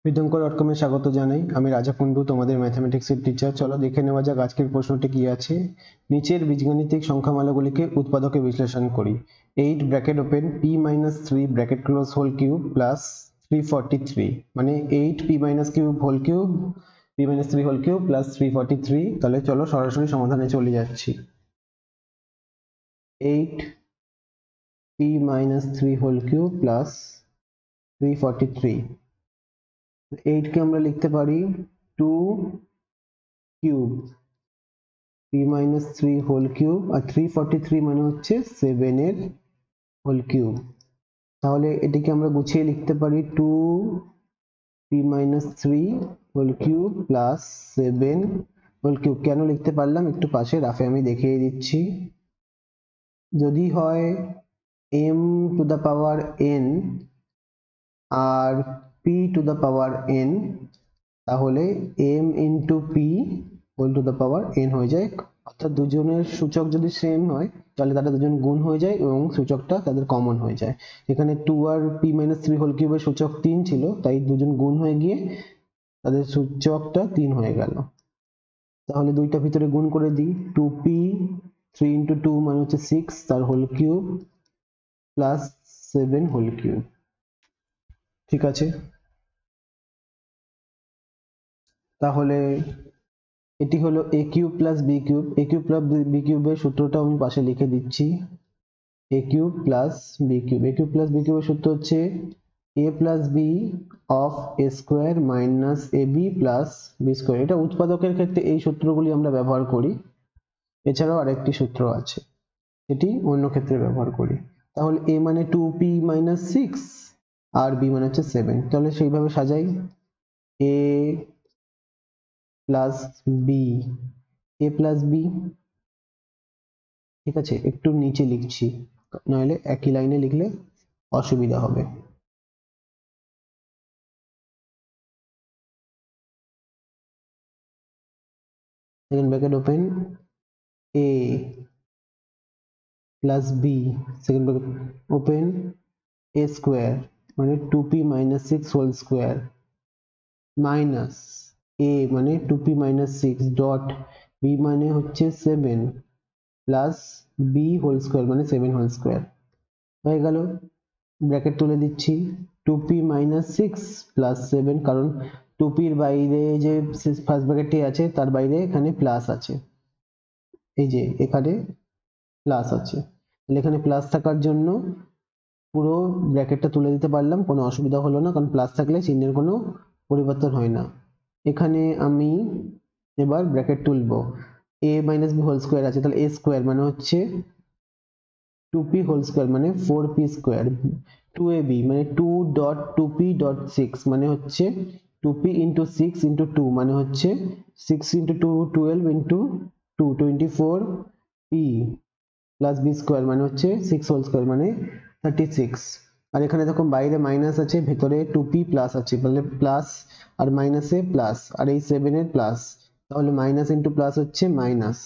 বিতঙ্ক.com এ স্বাগত জানাই। আমি রাজা কুন্ডু, তোমাদের ম্যাথমেটিক্সের টিচার। চলো দেখে নেওয়া যাক আজকের প্রশ্নটি কি আছে। নিচের বীজগাণিতিক সংখ্যামালাগুলিকে উৎপাদকে বিশ্লেষণ করি। 8 bracket open p-3 bracket close whole cube plus 343, মানে 8 p-3 whole cube p-3 whole cube plus 343। তাহলে চলো সরাসরি সমাধানে চলে যাচ্ছি। 8 p-3 হোল কিউব প্লাস 343, 8 কে আমরা লিখতে পারি 2 কিউব p-3 হোল কিউব, আর 343 মানে হচ্ছে 7 এর হোল কিউব। তাহলে এটিকে আমরা গুছিয়ে লিখতে পারি 2 p-3 whole cube plus 7 whole cube. কেন লিখতে পারলাম একটু পাশে রাফে আমি দেখিয়ে দিচ্ছি। যদি হয় m to the power n আর p to the power n, তাহলে m into p whole to the power n হয়ে যায়। অর্থাৎ দুজনের সূচক যদি সেম হয় তাহলে তারা দুজন গুণ হয়ে যায় এবং সূচকটা তাদের কমন হয়ে যায়। এখানে 2 আর p-3 হোল কিউবের সূচক 3 ছিল, তাই দুজন গুণ হয়ে গিয়ে তাদের সূচকটা 3 হয়ে গেল। তাহলে দুইটা ভিতরে গুণ করে দিই, 2p 3 ইন্টু 2 মানে হচ্ছে 6 তার whole cube plus 7 whole cube. ঠিক আছে, তাহলে এটি হলো a cube plus b cube. a cube plus b কিউবের সূত্রটা আমি পাশে লিখে দিচ্ছি। a cube plus b cube, a cube plus b কিউবের সূত্র হচ্ছে a plus b of a square minus ab plus b square. এটা উৎপাদকের ক্ষেত্রে এই সূত্রগুলি আমরা ব্যবহার করি, এছাড়াও আরেকটি সূত্র আছে এটি অন্য ক্ষেত্রে ব্যবহার করি। তাহলে a মানে 2p-6 আর b মানে হচ্ছে 7। তাহলে সেইভাবে সাজাই, a plus B, A plus B. ঠিক আছে, একটু নিচে লিখছি, নইলে একই লাইনে লিখলে অসুবিধা হবে। Second bracket open, A plus B second bracket open A square মানে 2p-6 whole square minus a মানে 2p-6 ডট b মানে হচ্ছে 7 প্লাস b হোল স্কোয়ার মানে 7 হোল স্কোয়ার হয়ে গেল। ব্র্যাকেট তুলে দিচ্ছি, 2p-6 প্লাস 7, কারণ 2p এর বাইরে যে ফার্স্ট ব্র্যাকেটটি আছে তার বাইরে এখানে প্লাস আছে, এই যে এখানে প্লাস আছে, তাহলে এখানে প্লাস থাকার জন্য পুরো ব্র্যাকেটটা তুলে দিতে পারলাম, কোনো অসুবিধা হলো না, কারণ প্লাস থাকলে চিহ্নের কোনো পরিবর্তন হয় না। এখানে আমি এবার ব্র্যাকেট তুলবো, a minus b whole square আছে, তাহলে a স্কোয়ার মানে হচ্ছে 2p হোল স্কোয়ার মানে 4p স্কোয়ার, 2ab মানে 2 ডট 2p ডট 6 মানে হচ্ছে 2p ইন্টু 6 ইন্টু 2 মানে হচ্ছে 6 into 2 12 into 2 24p plus b square মানে হচ্ছে 6 হোল স্কোয়ার মানে 36। আর এখানে দেখো বাইরে মাইনাস আছে, ভেতরে 2p প্লাস আছে, তাহলে প্লাস আর মাইনাসে প্লাস, আর এই 7 এর প্লাস, তাহলে মাইনাস ইন্টু প্লাস হচ্ছে মাইনাস,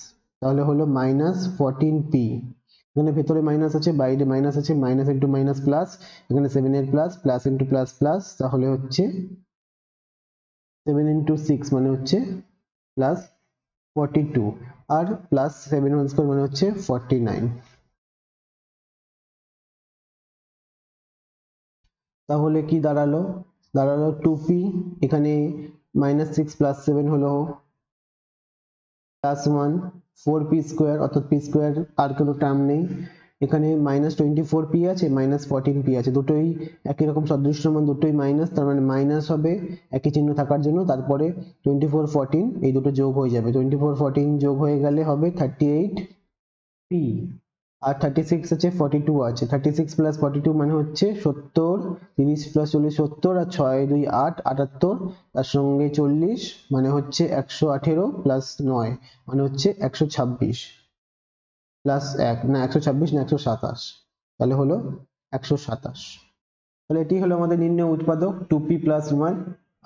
তাহলে হলো মাইনাস 14p। এখানে ভেতরে মাইনাস আছে বাইরে মাইনাস আছে, মাইনাস ইন্টু মাইনাস প্লাস, এখানে 7 এর plus, plus into plus plus, তাহলে হচ্ছে 7 ইন্টু 6 মানে হচ্ছে প্লাস 42, আর প্লাস 7 হোল স্কয়ার মানে হচ্ছে 49। তাহলে কি দাঁড়ালো, দাঁড়ালো 2p, এখানে -6 প্লাস 7 হলো প্লাস 1, 4p স্কোয়ার অর্থাৎ p স্কোয়ার আর কোনো টার্ম নেই, এখানে -24p আছে -14p আছে, দুটোই একই রকম সদৃশ্যমান, দুটোই মাইনাস, তার মানে মাইনাস হবে একই চিহ্ন থাকার জন্য, তারপরে 24 14 এই দুটো যোগ হয়ে যাবে, 24 14 যোগ হয়ে গেলে হবে 38p, আর 36 আছে 42 আছে, 36 প্লাস 42 মানে হচ্ছে 70, 30 প্লাস 40 70, আর 6 2 8 78, তার সঙ্গে 40 মানে হচ্ছে 118 প্লাস 9 মানে হচ্ছে 126 প্লাস 1 না 126 না 127, তাহলে হলো 127। তাহলে এটি হলো আমাদের নির্ণয় উৎপাদক 2p প্লাস 1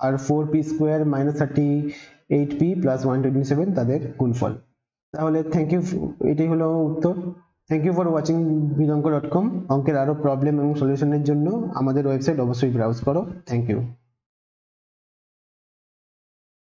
আর 4p square minus 38p plus 127 তাদের গুণফল। তাহলে থ্যাংক ইউ, এটাই হলো উত্তর। থ্যাংক ইউ ফর ওয়াচিং বিতঙ্ক.com। অঙ্কের আরো প্রবলেম এবং সলিউশনের জন্য আমাদের ওয়েবসাইট অবশ্যই ব্রাউজ করো। Thank you.